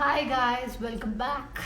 Hi guys, welcome back.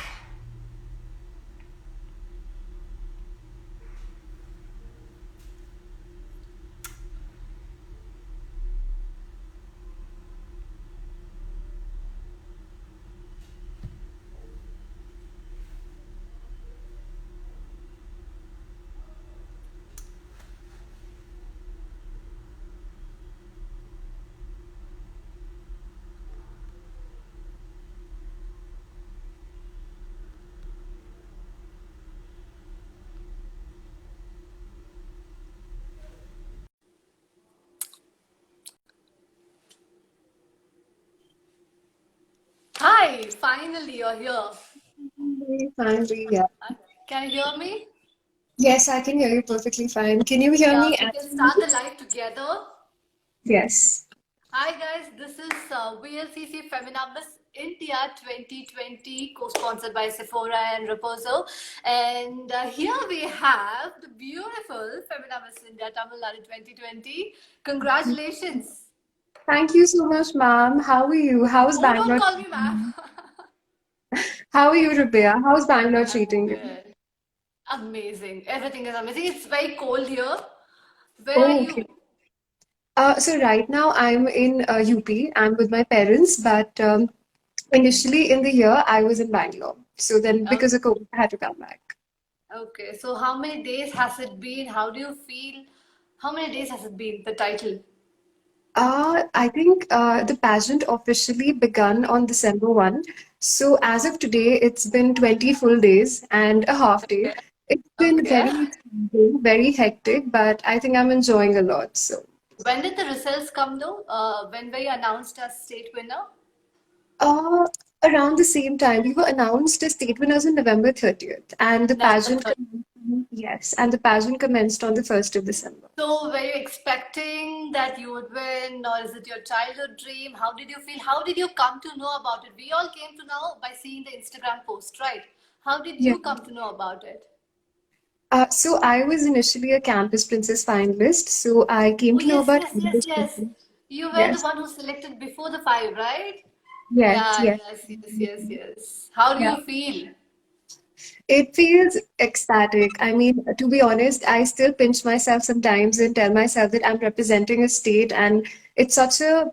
Hi, finally you're here. Finally, yeah. Can you hear me? Yes, I can hear you perfectly fine. Can you hear Yeah, me we as can well? start the live together. Yes. Hi guys, this is VLCC Feminamis India 2020, co-sponsored by Sephora and Reposo. And here we have the beautiful Feminamis India Tamil Nadu 2020. Congratulations. Thank you so much, ma'am. How are you? How's Oh, don't Bangalore call me treating ma'am. you? How are you, Rabia? How's Bangalore I'm treating you? good. Amazing. Everything is amazing. It's very cold here. Where are Oh, okay. you? So right now I'm in UP. I'm with my parents, but initially in the year I was in Bangalore. So then because of COVID, I had to come back. Okay, so how many days has it been? How do you feel? How many days has it been, the title? I think the pageant officially begun on December 1. So as of today, it's been 20 full days and a half day. Okay. It's been Okay. very exciting, very hectic, but I think I'm enjoying a lot. So When did the results come though? When were you announced as state winner? uh, around the same time, we were announced as state winners on November 30th, and the November pageant 3rd. yes, and the pageant commenced on the 1st of December. So were you expecting that you would win, or is it your childhood dream? How did you feel? How did you come to know about it? We all came to know by seeing the Instagram post, right? How did Yeah. you come to know about it? So I was initially a Campus Princess finalist, so I came Oh, to know yes, about yes, yes, Campus yes. Princess. You were the Yes, one who selected before the five, right? yes, Yeah, yes. yes, yes, yes, yes. How do Yeah. you feel? It feels ecstatic. I mean, to be honest, I still pinch myself sometimes and tell myself that I'm representing a state, and it's such a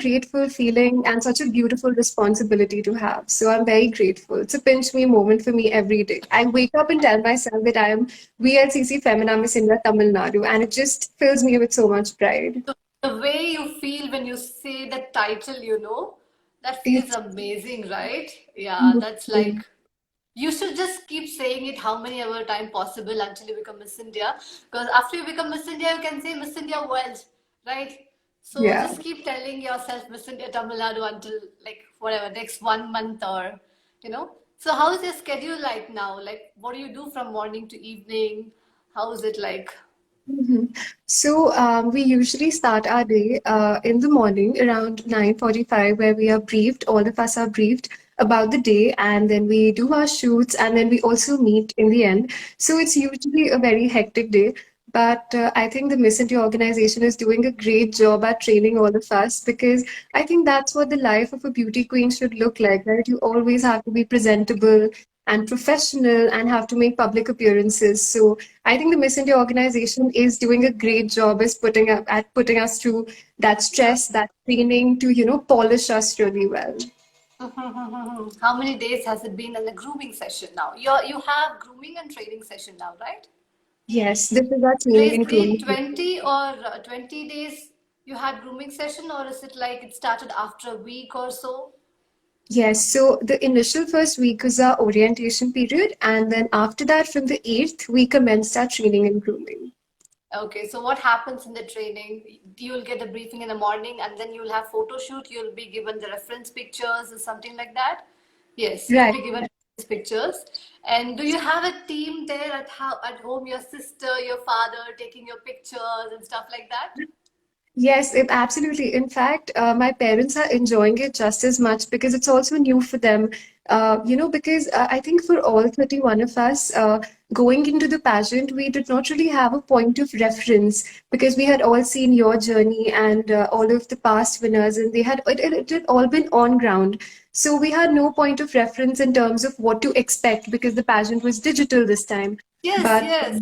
grateful feeling and such a beautiful responsibility to have. So I'm very grateful. It's a pinch me moment for me every day. I wake up and tell myself that I am VLCC Femina Miss India Tamil Nadu, and it just fills me with so much pride. The way you feel when you say the title, that feels It's amazing, right? Yeah, that's like beautiful. you should just keep saying it how many ever time possible until you become Miss India. Because after you become Miss India, you can say Miss India World, right? So Yeah. just keep telling yourself Miss India Tamil Nadu until like whatever next 1 month or you know. So how is your schedule like now? Like what do you do from morning to evening? How is it like? Mhm. So we usually start our day in the morning around 9:45, where we are briefed, all of us are briefed about the day, and then we do our shoots, and then we also meet in the end. So it's usually a very hectic day. But I think the Miss India organization is doing a great job at training all of us, because I think that's what the life of a beauty queen should look like, right? You always have to be presentable and professional and have to make public appearances. So I think the Miss India organization is doing a great job as putting us through that stress, that training to, polish us really well. How many days has it been in the grooming session now? You have grooming and training session now, right? Yes, this is our So training is and it grooming. 20 or 20 days you had grooming session, or is it like it started after a week or so? Yes, so the initial first week was our orientation period, and then after that, from the 8th, we commenced our training and grooming. Okay, so what happens in the training? You'll get a briefing in the morning and then you'll have photo shoot. You'll be given the reference pictures or something like that. Yes, you'll Right. be given reference pictures. And do you have a team there at home, your sister, your father taking your pictures and stuff like that? Yes, absolutely. In fact, my parents are enjoying it just as much because it's also new for them. Because I think for all 31 of us, going into the pageant, we did not really have a point of reference because we had all seen your journey and all of the past winners, and it had all been on ground. So we had no point of reference in terms of what to expect because the pageant was digital this time. Yes, But yes.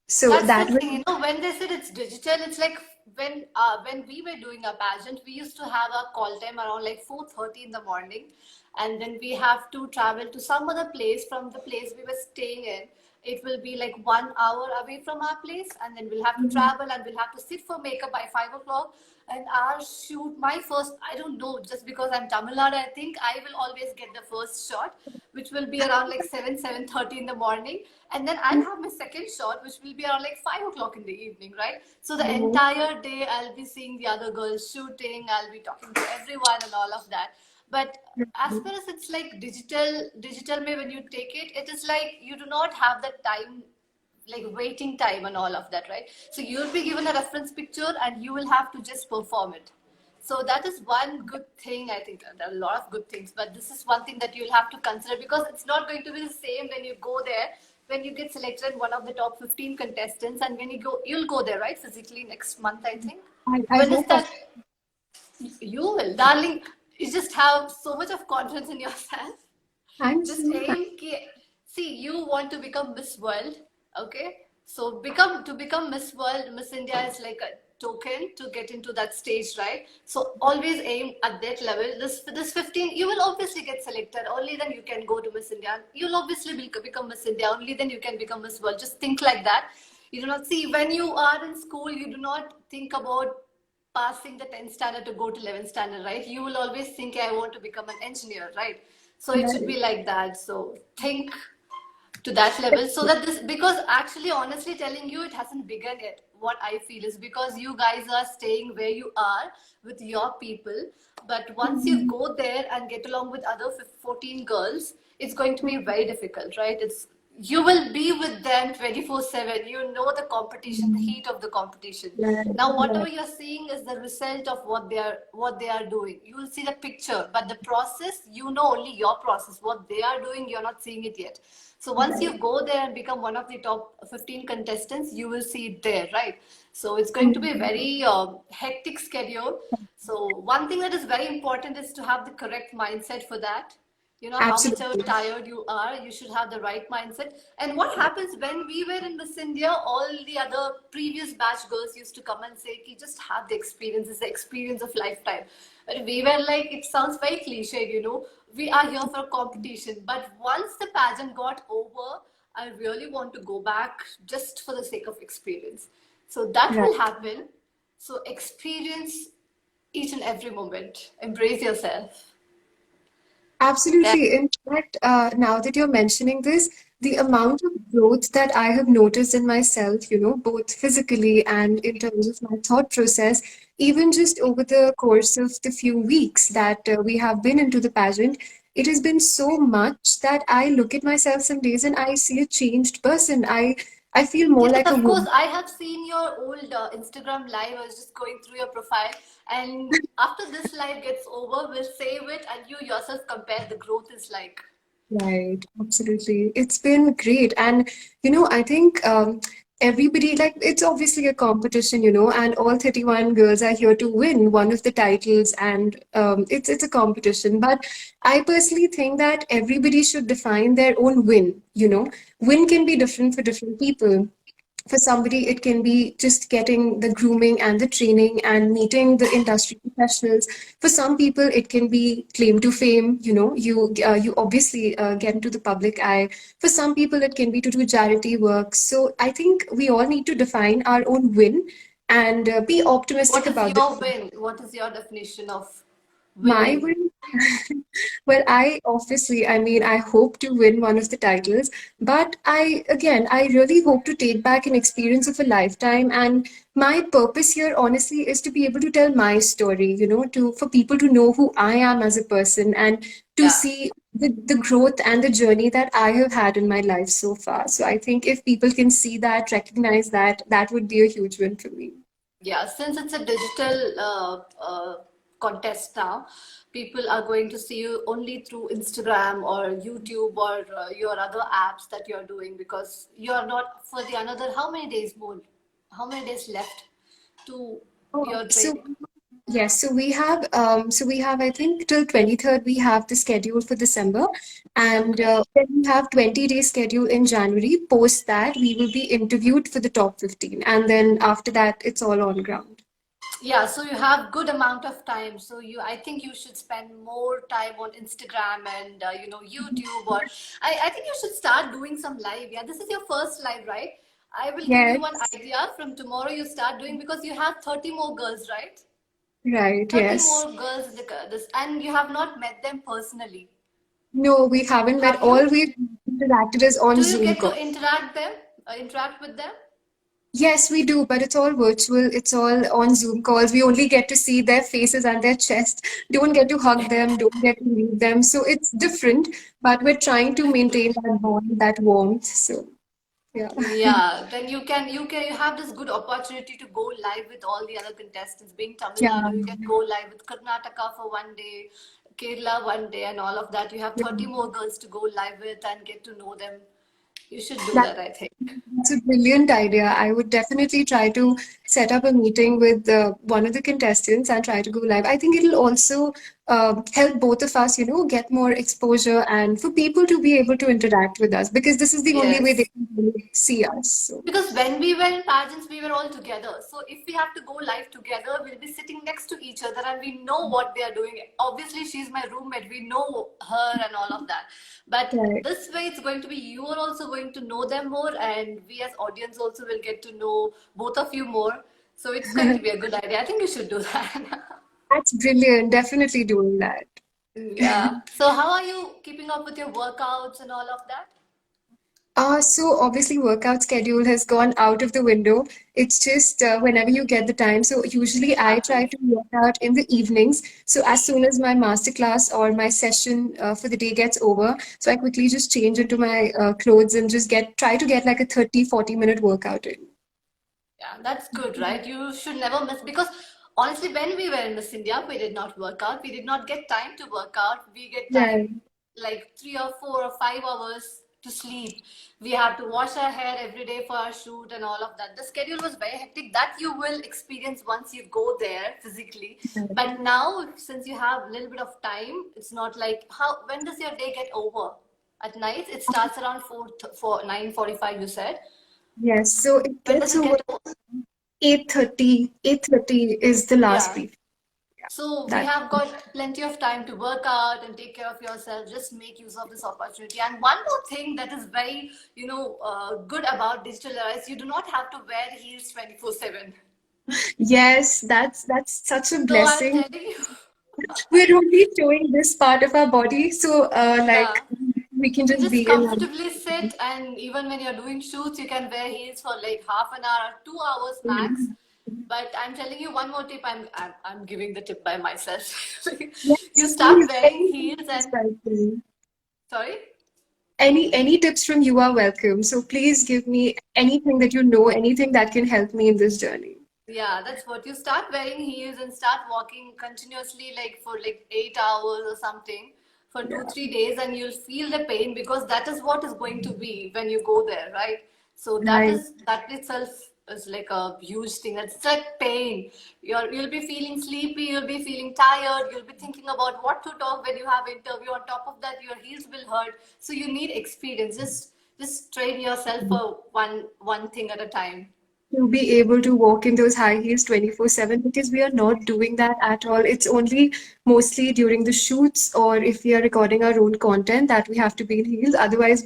so That's the that was thing, when they said it's digital, it's like when we were doing a pageant, we used to have a call time around like 4:30 in the morning, and then we have to travel to some other place from the place we were staying in. It will be like 1 hour away from our place, and then we'll have to travel and we'll have to sit for makeup by 5 o'clock. And our shoot, my first, I don't know, just because I'm Tamil Nadu, I think I will always get the first shot, which will be around like 7:30 in the morning. And then I'll have my second shot, which will be around like 5 o'clock in the evening, right? So the entire day I'll be seeing the other girls shooting, I'll be talking to everyone and all of that. But as far as it's like digital may when you take it, it is like you do not have the time, like waiting time and all of that, right? So you'll be given a reference picture and you will have to just perform it. So that is one good thing. I think there are a lot of good things, but this is one thing that you'll have to consider because it's not going to be the same when you go there, when you get selected one of the top 15 contestants, and when you'll go there, right? Physically next month, I think. I When is hope that? You will, darling. You just have so much of confidence in yourself. I'm Just so aim. See, you want to become Miss World, okay? So become Miss World, Miss India is like a token to get into that stage, right? So always aim at that level. This 15, you will obviously get selected. Only then you can go to Miss India. You'll obviously become Miss India. Only then you can become Miss World. Just think like that. You do not see when you are in school. You do not think about passing the 10th standard to go to 11th standard, right? You will always think, I want to become an engineer, right? So it should right. be like that. So think to that level so that this, because actually, honestly telling you, it hasn't begun yet. What I feel is because you guys are staying where you are with your people. But once you go there and get along with other 14 girls, it's going to be very difficult, right? You will be with them 24/7. You know the competition, the heat of the competition. Right. Now Right. whatever you're seeing is the result of what they are doing. You will see the picture, but the process, you know only your process. What they are doing, you're not seeing it yet. So once you Right. go there and become one of the top 15 contestants, you will see it there, right? So it's going to be a very hectic schedule. So one thing that is very important is to have the correct mindset for that. How much ever Absolutely. tired you are, you should have the right mindset. And what happens when we were in Miss India, all the other previous batch girls used to come and say, you just have the experience, it's the experience of lifetime. But we were like, it sounds very cliche. We are here for a competition. But once the pageant got over, I really want to go back just for the sake of experience. So that Right. will happen. So experience each and every moment. Embrace yourself. Yeah. Absolutely. In fact, now that you're mentioning this, the amount of growth that I have noticed in myself, both physically and in terms of my thought process, even just over the course of the few weeks that we have been into the pageant, it has been so much that I look at myself some days and I see a changed person. I feel more Yes, like a of course. woman. I have seen your old Instagram live. I was just going through your profile. And after this live gets over, we'll save it and you yourself compare the growth is like. Right, absolutely. It's been great. And, I think everybody, like, it's obviously a competition, and all 31 girls are here to win one of the titles, and it's a competition. But I personally think that everybody should define their own win, Win can be different for different people. For somebody, it can be just getting the grooming and the training and meeting the industry professionals. For some people, it can be claim to fame. You obviously get into the public eye. For some people, it can be to do charity work. So I think we all need to define our own win and be optimistic What is about it. your win? What is your definition of My winning? win, well, I mean, I hope to win one of the titles, but I really hope to take back an experience of a lifetime. And my purpose here, honestly, is to be able to tell my story, for people to know who I am as a person and to Yeah. see the growth and the journey that I have had in my life so far. So I think if people can see that, recognize that, that would be a huge win for me. Yeah, since it's a digital contest now. People are going to see you only through Instagram or YouTube or your other apps that you're doing, because you're not for the another how many days more? How many days left to Oh, your so training? yes, so we have I think till 23rd we have the schedule for December, and Okay. then we have 20 days schedule in January. Post that we will be interviewed for the top 15, and then after that it's all on ground. Yeah, so you have good amount of time. So I think you should spend more time on Instagram and YouTube, or I think you should start doing some live. Yeah, this is your first live, right? I will give you one Yes, idea. From tomorrow, you start doing, because you have 30 more girls, right? right, 30 yes. more girls in this, and you have not met them personally. No, we haven't met. Have All you? we've interacted is on Do you Zoom get to call. interact with them? Yes, we do, but it's all virtual. It's all on Zoom calls. We only get to see their faces and their chest. Don't get to hug them, don't get to meet them. So it's different, but we're trying to maintain that bond, that warmth. So yeah. Yeah, then you have this good opportunity to go live with all the other contestants. Being Tamil Yeah. Nadu, you can go live with Karnataka for one day, Kerala one day, and all of that. You have Yeah. 30 more girls to go live with and get to know them. You should do That, that, I think. that's a brilliant idea. I would definitely try to set up a meeting with one of the contestants and try to go live. I think it'll also help both of us, get more exposure and for people to be able to interact with us because this is the only way they Yes. can really see us. So, Because when we were in pageants, we were all together. So if we have to go live together, we'll be sitting next to each other and we know what they are doing. Obviously, she's my roommate. We know her and all of that. But right. this way, it's going to be you are also going to know them more, and we as audience also will get to know both of you more. So it's going to be a good idea. I think you should do that. That's brilliant. Definitely doing that. Yeah. So how are you keeping up with your workouts and all of that? So obviously workout schedule has gone out of the window. It's just whenever you get the time. So usually It I try happens. to work out in the evenings. So as soon as my master class or my session for the day gets over, so I quickly just change into my clothes and just try to get like a 30-40 minute workout in. Yeah, that's good, right? You should never miss, because honestly, when we were in Miss India, we did not work out. We did not get time to work out. We get Right. time like 3 or 4 or 5 hours to sleep. We have to wash our hair every day for our shoot and all of that. The schedule was very hectic. That you will experience once you go there physically. But now, since you have a little bit of time, it's not like how. When does your day get over? At night, it starts around 9:45. You said. Yes. So it When does gets it over get over? 8:30. 8:30 is the last Yeah. brief. Yeah. So we That. have got plenty of time to work out and take care of yourself. Just make use of this opportunity. And one more thing that is very, good about Digital Era is you do not have to wear heels 24/7. Yes, that's such a So I'm blessing. telling you, We're only showing this part of our body, so yeah, like we can you can just just be in one. comfortably sit, and even when you're doing shoots, you can wear heels for like half an hour, 2 hours max. But I'm telling you one more tip. I'm giving the tip by myself. You Yes, start please. wearing Any heels tips is and welcome. sorry. Any tips from you are welcome. So please give me anything that you know, anything that can help me in this journey. Yeah, that's what you start wearing heels and start walking continuously, like for like 8 hours or something for two, Yeah, 3 days, and you'll feel the pain, because that is what is going to be when you go there, right? So right. that itself is like a huge thing. It's like pain. You'll be feeling sleepy, you'll be feeling tired, you'll be thinking about what to talk when you have interview. On top of that, your heels will hurt. So you need experience. Just train yourself for one thing at a time. To be able to walk in those high heels 24/7 because we are not doing that at all. It's only mostly during the shoots or if we are recording our own content that we have to be in heels. Otherwise,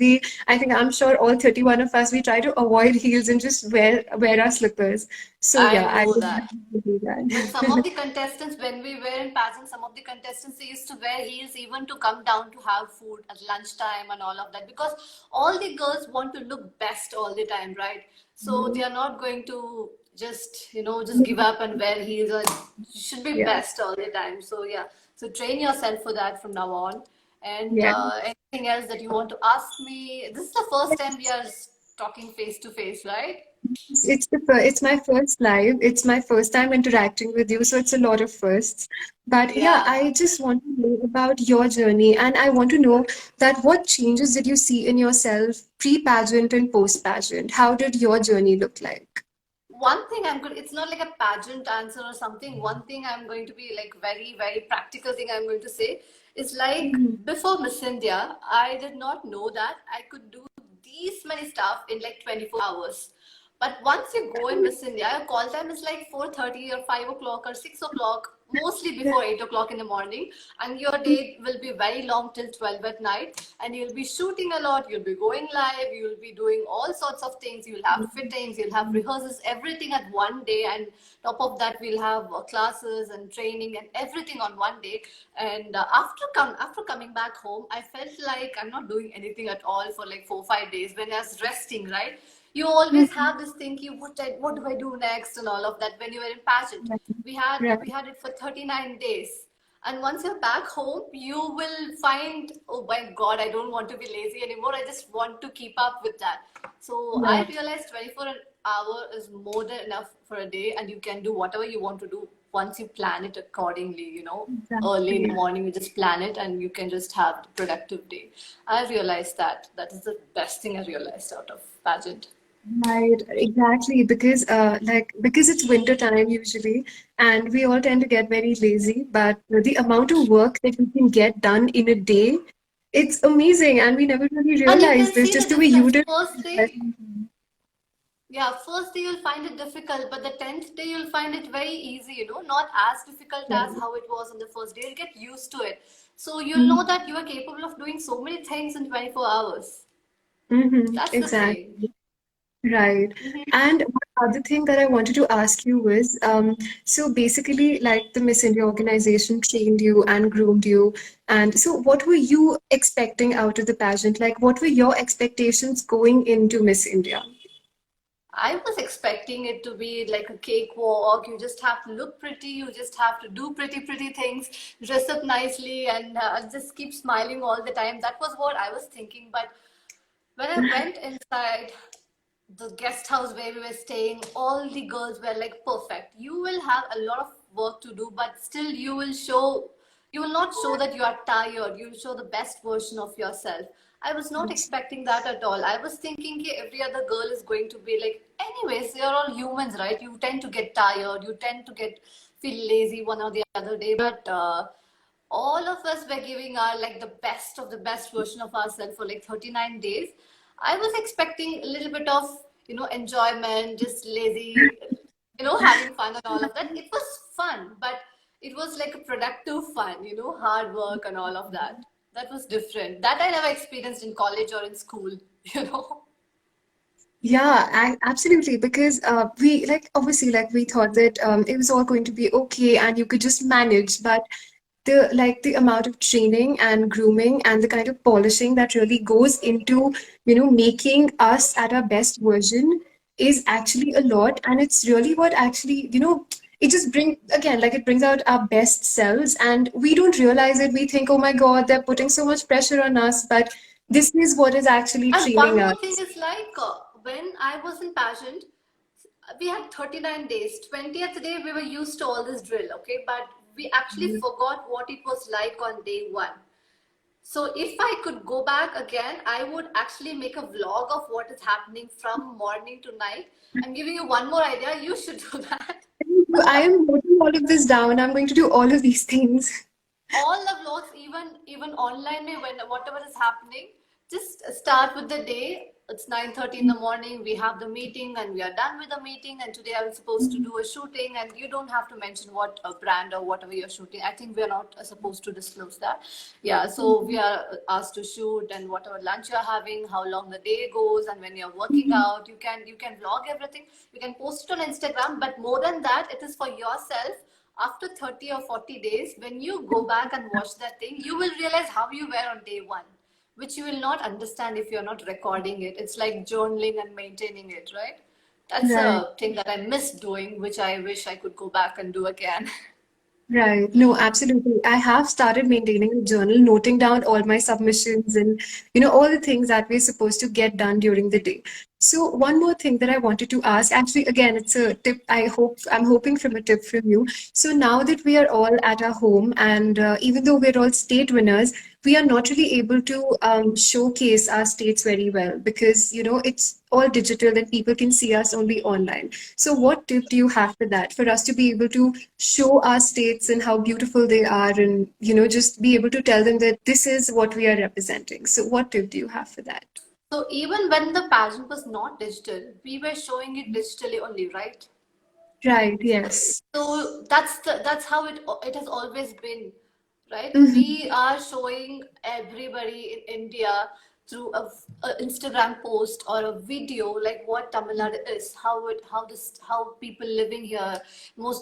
I think I'm sure all 31 of us, we try to avoid heels and just wear our slippers. So I yeah, I know would that. definitely do But some of that. the contestants, when we were in pageant, some of the contestants, they used to wear heels even to come down to have food at lunchtime and all of that, because all the girls want to look best all the time, right? So they are not going to just give up and wear heels, or you should be Yeah, best all the time. So yeah, so train yourself for that from now on. And yeah. anything else that you want to ask me? This is the first time we are talking face to face, right? It's my first live. It's my first time interacting with you, so it's a lot of firsts. But yeah, Yeah. I just want to know about your journey, and I want to know that what changes did you see in yourself pre-pageant and post-pageant? How did your journey look like? One thing I'm good, it's not like a pageant answer or something. One thing I'm going to be like very, very practical thing I'm going to say is like Mhm. before Miss India, I did not know that I could do these many stuff in like 24 hours. But once you go in Miss India, your call time is like 4:30 or 5 o'clock or 6 o'clock, mostly before 8 o'clock in the morning. And your day will be very long till 12 at night. And you'll be shooting a lot, you'll be going live, you'll be doing all sorts of things. You'll have fittings, you'll have rehearsals, everything at one day. And top of that, we'll have classes and training and everything on one day. And after coming back home, I felt like I'm not doing anything at all for like 4 5 days when I was resting, right? You always Mhm. have this thinking, what do I do next and all of that when you were in pageant. We had Right. we had it for 39 days. And once you're back home, you will find, oh my God, I don't want to be lazy anymore. I just want to keep up with that. So I Right. realized 24 an hour is more than enough for a day, and you can do whatever you want to do once you plan it accordingly, early in the Exactly. morning, you just plan it and you can just have a productive day. I realized that that is the best thing I realized out of pageant. Right, exactly. Because it's winter time usually, and we all tend to get very lazy. But the amount of work that we can get done in a day, it's amazing, and we never really And you realize can this. see the Just the way you difference. did. First day, yeah, first day you'll find it difficult, but the 10th day you'll find it very easy, not as difficult as how it was on the first day. You'll get used to it. So you'll know Mm-hmm. that you are capable of doing so many things in 24 hours. Mm-hmm. That's the thing. Exactly. Right. Mhm. And one other thing that I wanted to ask you was, so basically, like the Miss India organization trained you and groomed you. And so, what were you expecting out of the pageant? Like, what were your expectations going into Miss India? I was expecting it to be like a cakewalk. You just have to look pretty. You just have to do pretty, pretty things, dress up nicely, and just keep smiling all the time. That was what I was thinking. But when I went inside the guest house where we were staying, all the girls were like perfect. You will have a lot of work to do, but still you will not show that you are tired. You'll show the best version of yourself. I was not expecting that at all. I was thinking ki every other girl is going to be like, anyways, you're all humans, right? You tend to get tired. You tend to get feel lazy one or the other day, but all of us were giving our like the best of the best version of ourselves for like 39 days. I was expecting a little bit of, enjoyment, just lazy, having fun and all of that. It was fun, but it was like a productive fun, hard work and all of that. That was different. That I never experienced in college or in school, you know. Yeah, absolutely. Because we like obviously like we thought that it was all going to be okay and you could just manage, but the amount of training and grooming and the kind of polishing that really goes into making us at our best version is actually a lot, and it's really what actually it just it brings out our best selves, and we don't realize it. We think, oh my God, they're putting so much pressure on us, but this is what is actually And training one more thing us. is like when I was in pageant, we had 39 days. 20th day, we were used to all this drill, okay? But we actually forgot what it was like on day one. So if I could go back again, I would actually make a vlog of what is happening from morning to night. I'm giving you one more idea. You should do that. I am noting all of this down. I'm going to do all of these things. All the vlogs, even online में when whatever is happening, just start with the day. It's 9:30 in the morning. We have the meeting and we are done with the meeting. And today I'm supposed to do a shooting, and you don't have to mention what a brand or whatever you're shooting. I think we're not supposed to disclose that. Yeah, so we are asked to shoot and whatever lunch you're having, how long the day goes, and when you're working out, you can vlog everything. You can post it on Instagram, but more than that, it is for yourself. After 30 or 40 days, when you go back and watch that thing, you will realize how you were on day one, which you will not understand if you're not recording it. It's like journaling and maintaining it, right? That's Right. a thing that I miss doing, which I wish I could go back and do again. Right. No, absolutely. I have started maintaining a journal, noting down all my submissions and, all the things that we're supposed to get done during the day. So one more thing that I wanted to ask, actually, again, it's a tip. I'm hoping from a tip from you. So now that we are all at our home, and even though we're all state winners, we are not really able to showcase our states very well because it's all digital and people can see us only online. So what tip do you have for that, for us to be able to show our states and how beautiful they are, and just be able to tell them that this is what we are representing? So what tip do you have for that? So even when the pageant was not digital, we were showing it digitally only, right? Right, yes. So that's how it has always been, right? Mhm. We are showing everybody in India through a Instagram post or a video like what Tamil Nadu is, how people living here.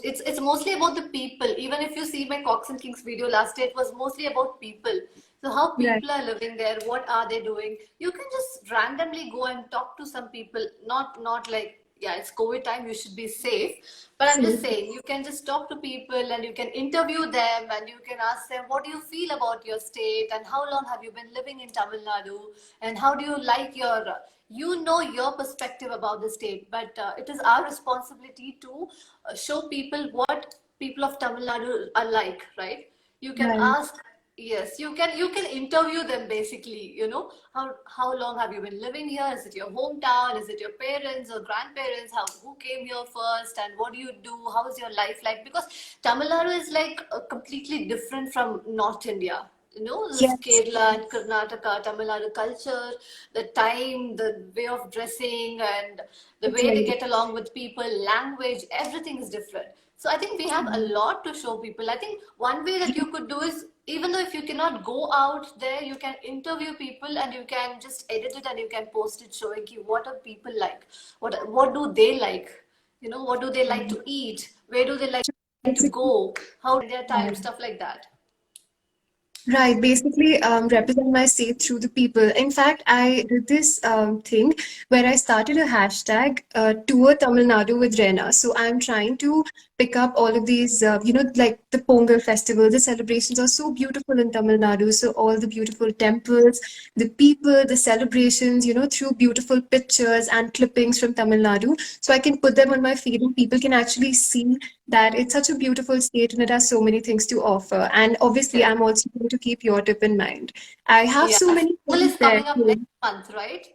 It's mostly about the people. Even if you see my Cox and Kings video last year, it was mostly about people. So how Right. people are living there, what are they doing? You can just randomly go and talk to some people, not like, yeah, it's COVID time, you should be safe. But I'm just Safe. saying, you can just talk to people and you can interview them and you can ask them, what do you feel about your state and how long have you been living in Tamil Nadu and how do you like your perspective about the state. But it is our responsibility to show people what people of Tamil Nadu are like, right? You can Right. ask. Yes, you can interview them basically, how long have you been living here? Is it your hometown? Is it your parents or grandparents? Who came here first and what do you do? How is your life like? Because Tamil Nadu is like completely different from North India. This Yes. Kerala and Karnataka, Tamil Nadu culture, the time, the way of dressing, and the It's way they very get along with people, language, everything is different. So I think we have a different. lot to show people. I think one way that you could do is, even though if you cannot go out there, you can interview people and you can just edit it and you can post it showing you what are people like, what do they like, what do they like to eat, where do they like to Basically, go, how their time, right. stuff like that. Right, basically represent my state through the people. In fact, I did this thing where I started a hashtag tour Tamil Nadu with Rena. So I'm trying to pick up all of these, like the Pongal festival. The celebrations are so beautiful in Tamil Nadu. So all the beautiful temples, the people, the celebrations, through beautiful pictures and clippings from Tamil Nadu. So I can put them on my feed and people can actually see that it's such a beautiful state and it has so many things to offer. And obviously, Correct. I'm also going to keep your tip in mind. I have Yeah, so many Pongal friends is there coming up too. next month, right?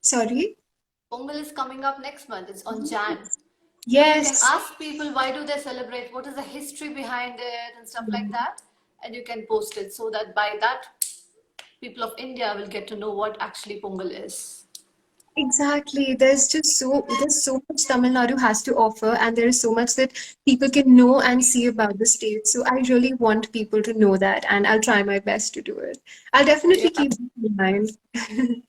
Sorry? Pongal is coming up next month. It's on Jan. So you can Yes. ask people why do they celebrate, what is the history behind it, and stuff like that, and you can post it so that by that people of India will get to know what actually Pongal is. Exactly. There's so much Tamil Nadu has to offer, and there is so much that people can know and see about the state. So I really want people to know that, and I'll try my best to do it. I'll definitely Yeah. keep that in mind.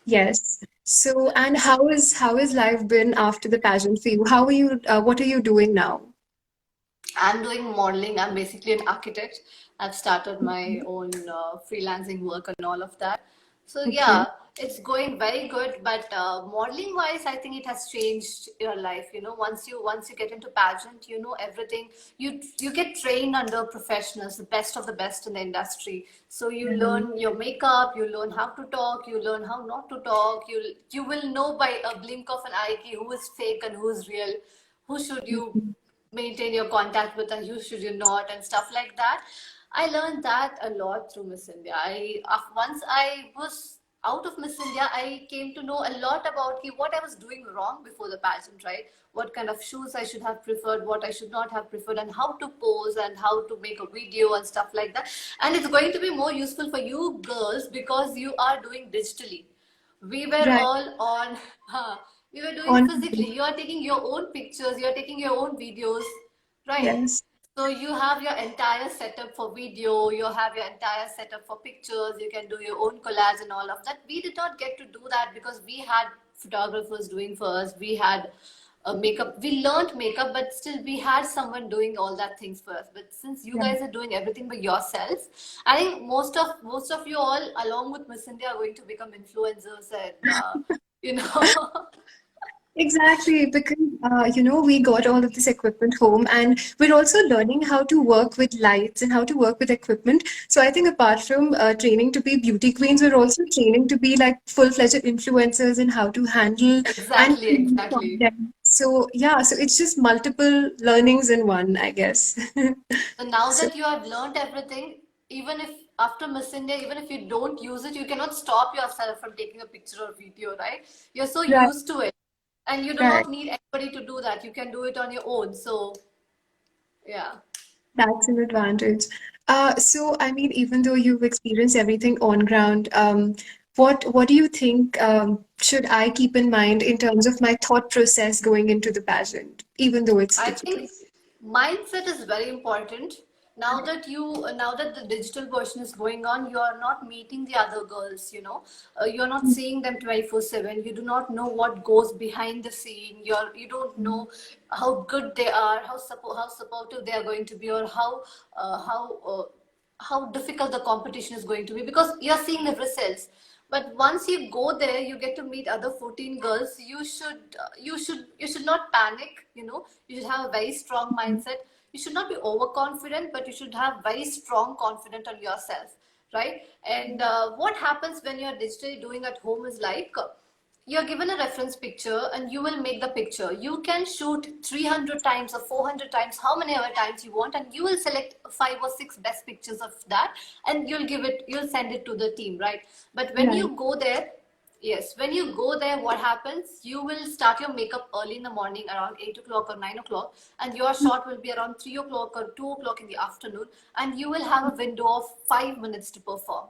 Yes. So, and how is life been after the pageant for you? How are you? What are you doing now? I'm doing modeling. I'm basically an architect. I've started my own freelancing work and all of that. So Okay. yeah, it's going very good. But modeling wise, I think it has changed your life. Once you get into pageant, everything. You get trained under professionals, the best of the best in the industry. So you Yeah. learn your makeup, you learn how to talk, you learn how not to talk. You will know by a blink of an eye who is fake and who is real. Who should you Mhm. maintain your contact with and who should you not and stuff like that. I learned that a lot through Miss India. Once I was out of Miss India, I came to know a lot about what I was doing wrong before the pageant, right? What kind of shoes I should have preferred, what I should not have preferred, and how to pose and how to make a video and stuff like that. And it's going to be more useful for you girls because you are doing digitally. We were Right. all on, we were doing On. physically. You are taking your own pictures, you are taking your own videos, right? Yes. So you have your entire setup for video, you have your entire setup for pictures, you can do your own collage and all of that. We did not get to do that because we had photographers doing for us. We had makeup. We learned makeup, but still we had someone doing all that things for us. But since you Right. guys are doing everything by yourself, I think most of you all, along with Miss India, are going to become influencers and you know. Exactly, because we got all of this equipment home, and we're also learning how to work with lights and how to work with equipment. So I think apart from training to be beauty queens, we're also training to be like full-fledged influencers and how to handle and Exactly, create exactly. content. So yeah, so it's just multiple learnings in one, I guess. So now So that you have learned everything, even if after Miss India, even if you don't use it, you cannot stop yourself from taking a picture or video, right? You're so right, used to it. And you do right. not need anybody to do that. You can do it on your own. So, yeah. That's an advantage. So I mean, even though you've experienced everything on ground, what do you think should I keep in mind in terms of my thought process going into the pageant, even though it's I difficult? think mindset is very important. Now that the digital version is going on, you are not meeting the other girls, you're not seeing them 24/7. You do not know what goes behind the scene. You don't know how good they are, how supportive they are going to be, or uh, how uh, how difficult the competition is going to be, because you're seeing the results. But once you go there, you get to meet other 14 girls. You should not panic. You should have a very strong mindset. You should not be overconfident, but you should have very strong confidence on yourself, right? And what happens when you're digitally doing at home is like, you're given a reference picture and you will make the picture. You can shoot 300 times or 400 times, how many ever times you want, and you will select 5 or 6 best pictures of that, and you'll send it to the team, right? But when Right. you go there, yes, when you go there, what happens? You will start your makeup early in the morning around 8 o'clock or 9 o'clock, and your shot will be around 3 o'clock or 2 o'clock in the afternoon, and you will have a window of 5 minutes to perform.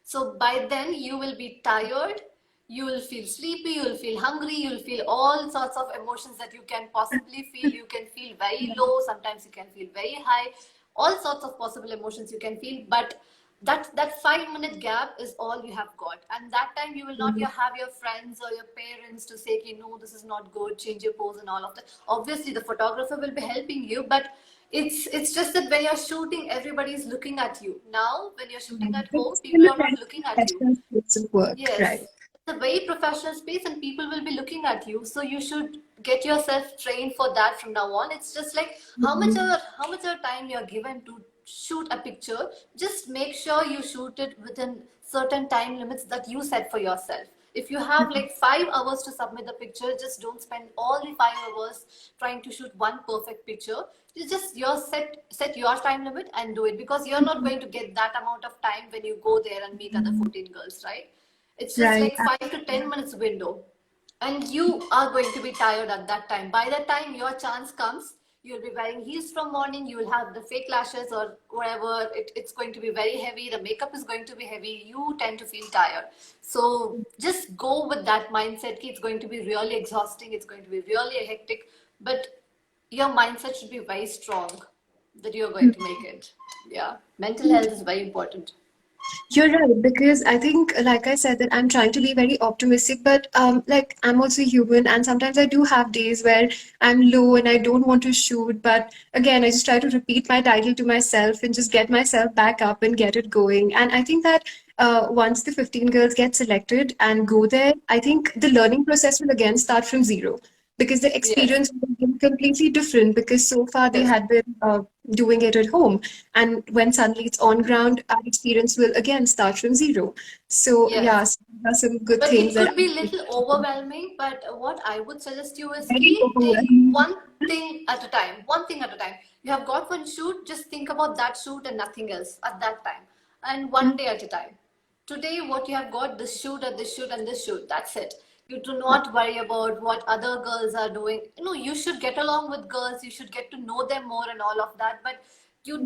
So by then, you will be tired, you will feel sleepy, you'll feel hungry, you'll feel all sorts of emotions that you can possibly feel. You can feel very low, sometimes you can feel very high, all sorts of possible emotions you can feel. But that 5 minute gap is all you have got, and that time you will not have your friends or your parents to say, no, this is not good, change your pose and all of that. Obviously the photographer will be helping you, but it's just that when you're shooting, everybody is looking at you. Now when you're shooting at home, It's still people a are not very looking at you. professional piece of work, right? Yes, it's a very professional space and people will be looking at you. So you should get yourself trained for that from now on. It's just like how much of time you're given to shoot a picture. Just make sure you shoot it within certain time limits that you set for yourself. If you have like 5 hours to submit the picture, just don't spend all the 5 hours trying to shoot one perfect picture. You just set your time limit and do it, because you're not going to get that amount of time when you go there and meet other 14 girls, right? It's just Right. like 5 to 10 minutes window, and you are going to be tired at that time. By the time your chance comes, you'll be wearing heels from morning. You will have the fake lashes or whatever. It's going to be very heavy. The makeup is going to be heavy. You tend to feel tired. So just go with that mindset. It's going to be really exhausting. It's going to be really hectic. But your mindset should be very strong that you're going to make it. Yeah, mental health is very important. You're right, because I think, like I said, that I'm trying to be very optimistic, but like I'm also human, and sometimes I do have days where I'm low and I don't want to shoot. But again, I just try to repeat my title to myself and just get myself back up and get it going. And I think that once the 15 girls get selected and go there, I think the learning process will again start from zero, because the Yes, experience will be completely different, because so far they yes, had been doing it at home, and when suddenly it's on ground, our experience will again start from zero. So yes. yeah, so there are some good But things it that could be a little overwhelming. But what I would suggest you is, very take overwhelming. one thing at a time. One thing at a time. You have got one shoot, just think about that shoot and nothing else at that time. And one day at a time. Today, what you have got, this shoot and this shoot and this shoot. That's it. You do not worry about what other girls are doing. You should get along with girls. You should get to know them more and all of that. But you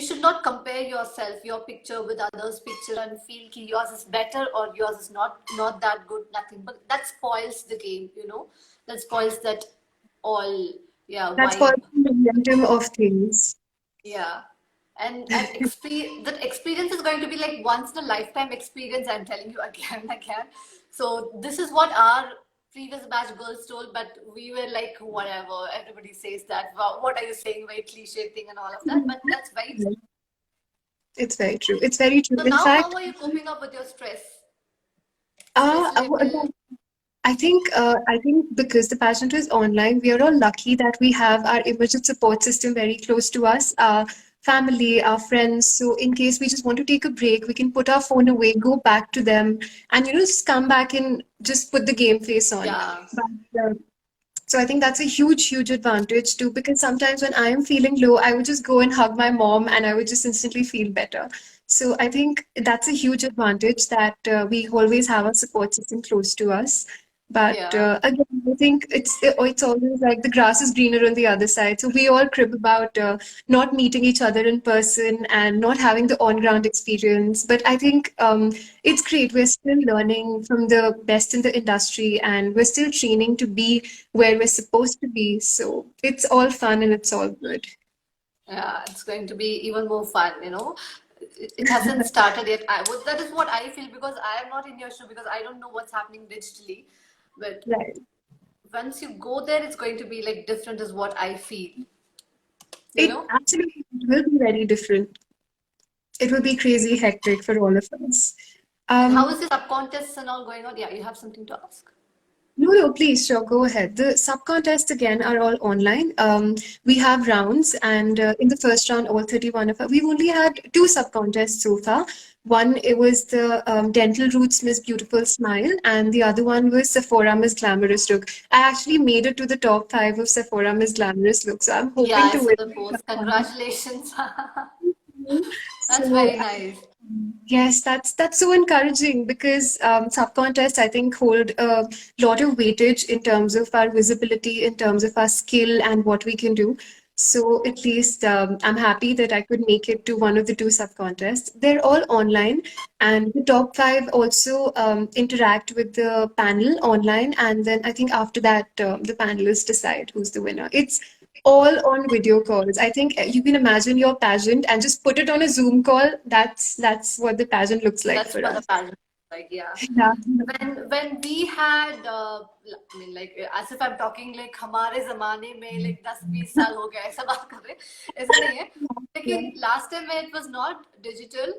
should not compare your picture with others picture and feel ki yours is better or yours is not that good, nothing. But that spoils the game. That spoils that all, yeah, That's called vibe. the momentum of things. Yeah. That experience is going to be like once in a lifetime experience, I'm telling you again and again. So this is what our previous batch girls told, but we were like, whatever, everybody says that. Wow, what are you saying? Very cliche thing and all of that. But that's very true. It's very true. It's very true. So In now how fact, are you coping up with your stress again, level? I think because the pageant is online, we are all lucky that we have our immediate support system very close to us, our family, our friends. So in case we just want to take a break, we can put our phone away, go back to them, and just come back and just put the game face on. Yeah. But so I think that's a huge, huge advantage too, because sometimes when I am feeling low, I would just go and hug my mom and I would just instantly feel better. So I think that's a huge advantage that we always have a support system close to us. But Yeah. again, I think it's always like the grass is greener on the other side. So we all crib about not meeting each other in person and not having the on-ground experience. But I think it's great. We're still learning from the best in the industry, and we're still training to be where we're supposed to be. So it's all fun and it's all good. Yeah, it's going to be even more fun. It hasn't started yet. That is what I feel because I am not in your shoe because I don't know what's happening digitally. But Right. once you go there, it's going to be like different, is what I feel. You It know? absolutely will be very different. It will be crazy hectic for all of us. And how Um, is the sub contests and all going on? Yeah, you have something to ask. No, no, please, sure, go ahead. The sub contests again are all online. We have rounds, and in the first round, all 31 of us, we've only had two sub contests so far. One, it was the Dental Roots Miss Beautiful Smile, and the other one was Sephora Miss Glamorous Look. I actually made it to the top five of Sephora Miss Glamorous Look, so I'm Yeah, hoping I to saw win the that post. one. Congratulations. That's So very nice. yes, that's so encouraging because sub-contests, I think, hold a lot of weightage in terms of our visibility, in terms of our skill and what we can do. So at least I'm happy that I could make it to one of the two sub-contests. They're all online, and the top five also interact with the panel online, and then I think after that, the panelists decide who's the winner. It's all on video calls. I think you can imagine your pageant and just put it on a Zoom call. That's what the pageant looks like That's for what the us. pageant is like, yeah. Yeah. When we had I mean like as if I'm talking like हमारे जमाने में like 10-20 साल हो गया ऐसा बात कर रहे हैं ऐसा नहीं है Yeah. लेकिन last time when it was not digital,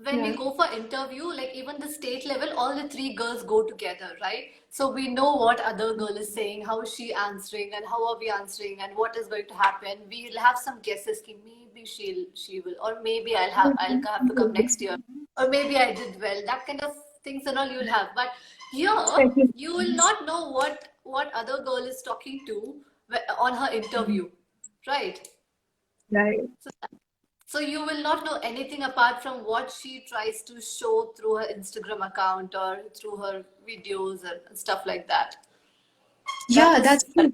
when we Yeah. go for interview, like even the state level, all the three girls go together, right? So we know what other girl is saying, how is she answering, and how are we answering, and what is going to happen. We'll have some guesses. Ki maybe she will, or maybe I'll have to come next year, or maybe I did well. That kind of things and all you'll have. But here you will Speculations. not know what other girl is talking to on her interview, right? Right. So you will not know anything apart from what she tries to show through her Instagram account or through her videos and stuff like that. That Yeah, is, that's true.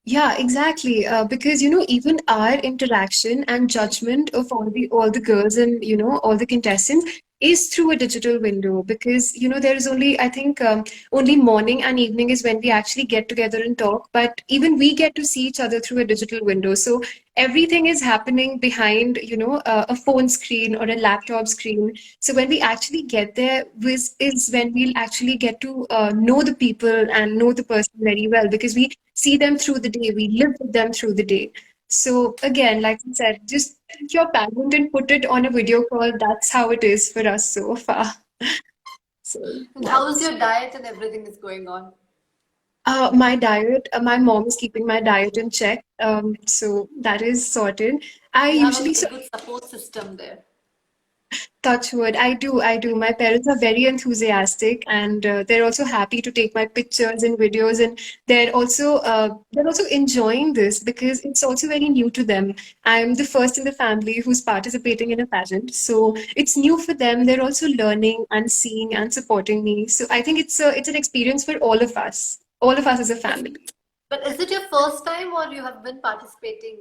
Yeah, exactly. Because even our interaction and judgment of all the girls and all the contestants is through a digital window. Because there is only I think only morning and evening is when we actually get together and talk. But even we get to see each other through a digital window. So everything is happening behind a phone screen or a laptop screen. So when we actually get there, is when we'll actually get to know the people and know the person very well because we see them through the day, we live with them through the day. So again, like I said, just take your pageant and put it on a video call. That's how it is for us so far. So and how is that's your diet and everything is going on? my diet. My mom is keeping my diet in check. So that is sorted. I You have a usually very good support system there. touch wood. I do. My parents are very enthusiastic, and they're also happy to take my pictures and videos, and they're also enjoying this because it's also very new to them. I'm the first in the family who's participating in a pageant, so it's new for them. They're also learning and seeing and supporting me. So I think it's an experience for all of us as a Is, family. but is it your first time or you have been participating?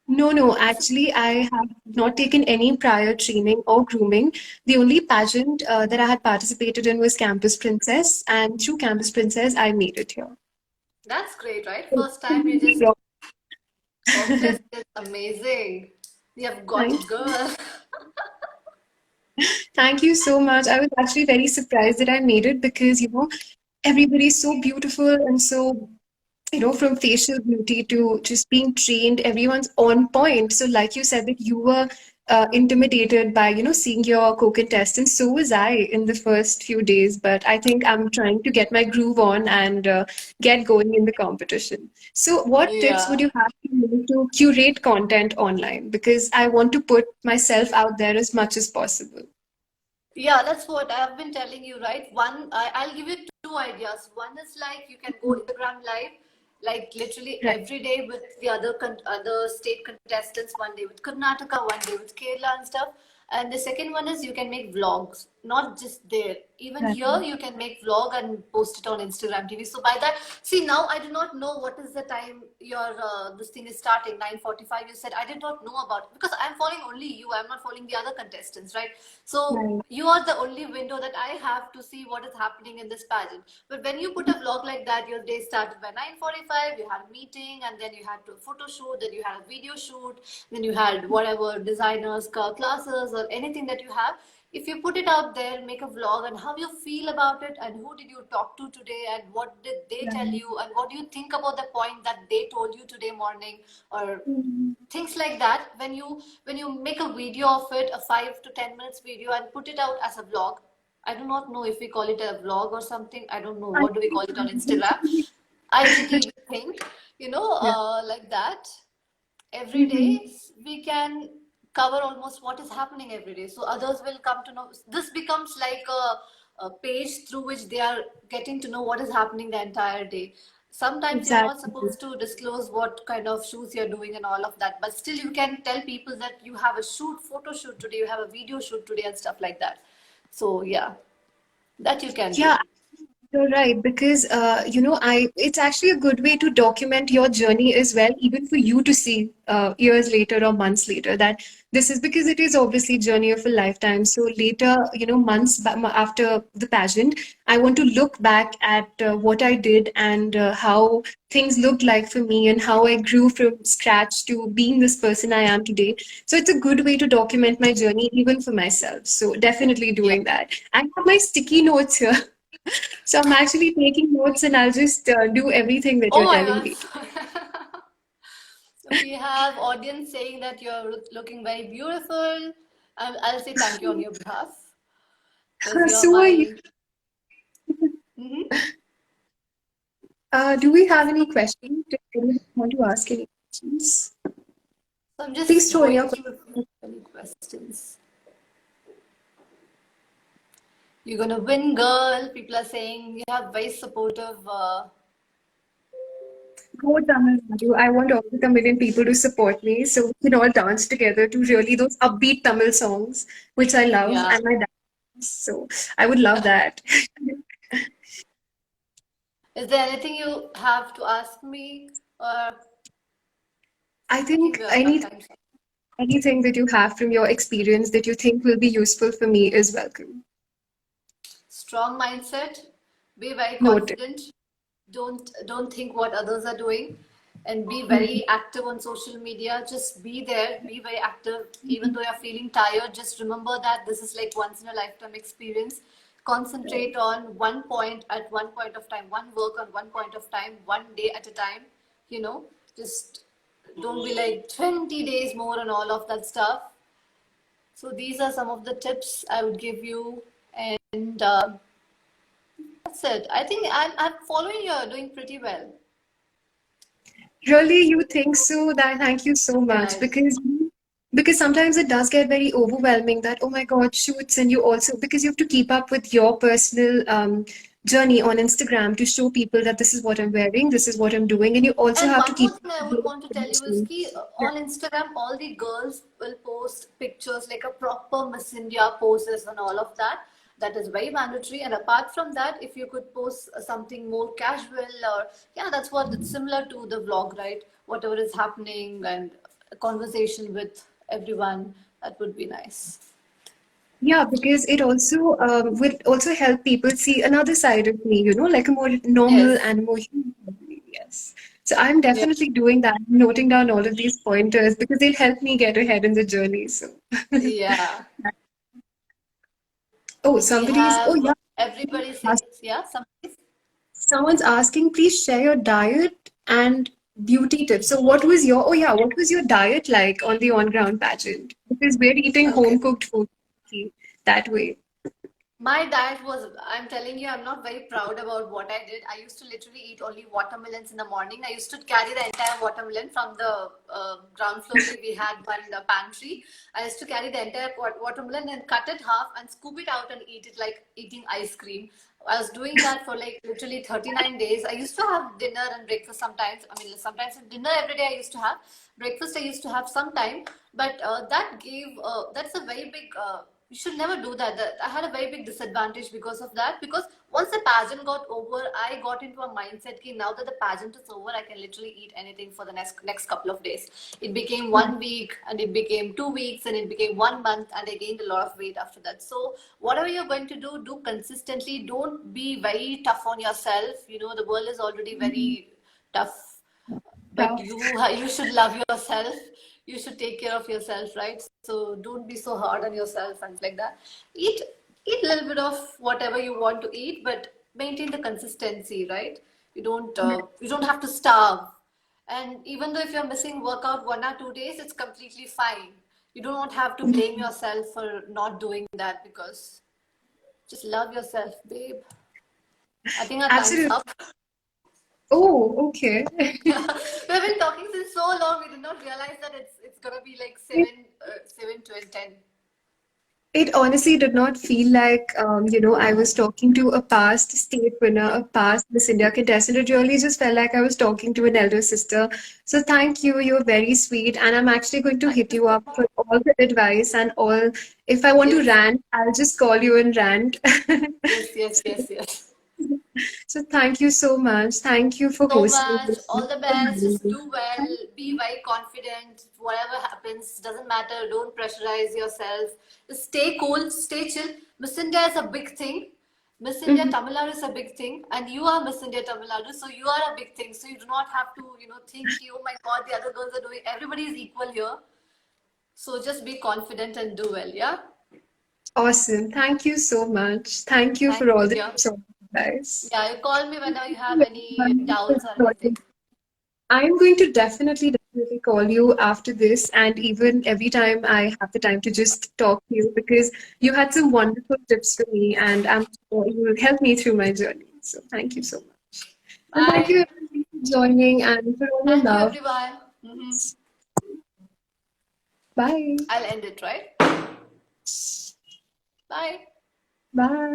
No, no, actually, I have not taken any prior training or grooming. The only pageant that I had participated in was Campus Princess, and through Campus Princess, I made it here. That's great, right? First time you just shortlist is amazing. You have got Thank it, girl. Thank you so much. I was actually very surprised that I made it because, everybody's so beautiful and so from facial beauty to just being trained, everyone's on point. So, like you said, that you were intimidated by, seeing your co-contestants. So was I in the first few days, but I think I'm trying to get my groove on and get going in the competition. So, what tips would Yeah. you have to me to curate content online? Because I want to put myself out there as much as possible. Yeah, that's what I've been telling you, right? I'll give you two ideas. One is like you can go Instagram live, like literally Right. every day with the other state contestants. One day with Karnataka, one day with Kerala and stuff. And the second one is you can make vlogs, not just there. Even Right. here, you can make vlog and post it on Instagram TV. So by that, see now I do not know what is the time your this thing is starting. 9:45. You said I did not know about it because I'm following only you. I'm not following the other contestants, right? So Right. you are the only window that I have to see what is happening in this pageant. But when you put a vlog like that, your day started by 9:45. You had a meeting, and then you had to photo shoot. Then you had a video shoot. Then you had whatever designers, classes, or anything that you have. If you put it out there, make a vlog and how you feel about it, and who did you talk to today, and what did they tell Right. you, and what do you think about the point that they told you today morning, or Mhm. things like that. When you make a video of it, a 5 to 10 minutes video, and put it out as a vlog. I do not know if we call it a vlog or something. I don't know I what do we call it on Instagram. IGTV thing, Yeah. like that. Every Mhm. day we can cover almost what is happening every day, so others will come to know. This becomes like a page through which they are getting to know what is happening the entire day. Sometimes you're not Exactly. supposed to disclose what kind of shoes you're doing and all of that, but still you can tell people that you have a photo shoot today, you have a video shoot today and stuff like that. So yeah, that you can Yeah, do. you're right, because it's actually a good way to document your journey as well, even for you to see years later or months later that this is because it is obviously journey of a lifetime. So later, after the pageant, I want to look back at what I did and how things looked like for me and how I grew from scratch to being this person I am today. So it's a good way to document my journey even for myself. So definitely Yeah. doing that. I have my sticky notes here. So I'm actually taking notes and I'll just do everything that Oh you're my telling god. me. We have audience saying that you're looking very beautiful. I'll say thank you on your behalf because you're So are you. my. Mhm. Do we have any questions? Do you want to ask any questions? So I'm Please just throw in going your through a few questions. funny questions. You're gonna win, girl. People are saying you have very supportive. Go Tamil Nadu. I want all the Tamilian people to support me so we can all dance together to really those upbeat Tamil songs, which I love, Yeah. and my dance. So I would love that. Is there anything you have to ask me? Or I I think think our time's up. anything that you have from your experience that you think will be useful for me is welcome. Strong mindset. Be very Noted. confident. Don't think what others are doing, and be very active on social media. Just be there. Be very active, even though you're feeling tired. Just remember that this is like once in a lifetime experience. Concentrate on one point at one point of time. One work on one point of time. One day at a time. You know, just don't be like 20 days more and all of that stuff. So these are some of the tips I would give you, and that's it. I think I'm following you. Are doing pretty well. Really, you think so? That thank you so much Nice. because sometimes it does get very overwhelming that oh my God, shoots and you also because you have to keep up with your personal journey on Instagram to show people that this is what I'm wearing, this is what I'm doing, and you also And have to one more keep thing I would up want to tell with you is those. ki, Yeah. on Instagram, all the girls will post pictures like a proper Miss India poses and all of that. That is very mandatory. And apart from that, if you could post something more casual or, yeah, that's what it's similar to the vlog, right? Whatever is happening and a conversation with everyone, that would be nice. Yeah, because it also will also help people see another side of me, like a more normal Yes. and more human side of me. Yes. So I'm Yeah. definitely doing that, noting down all of these pointers because they'll help me get ahead in the journey. So, Yeah. oh, We oh have yeah, everybody saying, yeah, some. someone's asking, please share your diet and beauty tips. So what was your diet like on the on-ground pageant? Because we're eating Okay. home-cooked food that way. My diet was, I'm telling you, I'm not very proud about what I did. I used to literally eat only watermelons in the morning. I used to carry the entire watermelon from the ground floor. We had one pantry. I used to carry the entire watermelon and cut it half and scoop it out and eat it like eating ice cream. I was doing that for like literally 39 days. I used to have dinner and breakfast sometimes. I mean, sometimes dinner every day I used to have. Breakfast I used to have sometime. But that's a very big, you should never do that. I had a very big disadvantage because of that. Because once the pageant got over, I got into a mindset that now that the pageant is over, I can literally eat anything for the next couple of days. It became 1 week, and it became 2 weeks, and it became 1 month, and I gained a lot of weight after that. So whatever you're going to do consistently. Don't be very tough on yourself. You know, the world is already very tough, but Tough. you should love yourself. You should take care of yourself, right? So don't be so hard on yourself and like that. Eat a little bit of whatever you want to eat, but maintain the consistency, right? You don't have to starve. And even though if you're missing workout 1 or 2 days, it's completely fine. You don't have to blame yourself for not doing that, because just love yourself, babe. I think our time's Absolutely. up. Oh, okay. Yeah, we've been talking since so long. We did not realize that it's gonna be like seven to 10. It honestly did not feel like, I was talking to a past state winner, a past Miss India contestant. It really just felt like I was talking to an elder sister. So thank you. You're very sweet. And I'm actually going to Thank hit you you so up for much. all the advice and all. If I want to Yes, rant, I'll just call you and rant. yes, yes, yes, yes. So thank you so much. Thank you for So hosting much. this. All the For best. having Just me. do well. Thank Be very confident. Whatever happens, doesn't matter. Don't pressurize yourself. Just stay cool. Stay chill. Miss India is a big thing. Miss India you. Tamil Nadu is a big thing, and you are Miss India Tamil Nadu, so you are a big thing. So you do not have to, think, oh my God, the other girls are doing. Everybody is equal here. So just be confident and do well. Yeah. Awesome. Thank you so much. Thank you Thank for all you, the dear. tips, guys. Yeah, you call me whenever you have Thank any you doubts or anything. everyone. I'm going to definitely call you after this, and even every time I have the time to just talk to you because you had some wonderful tips for me, and I'm sure you will help me through my journey. So thank you so much. And thank you Bye. everyone for joining and for all your Thank you, love. everyone. Bye. I'll end it, right? Bye. Bye.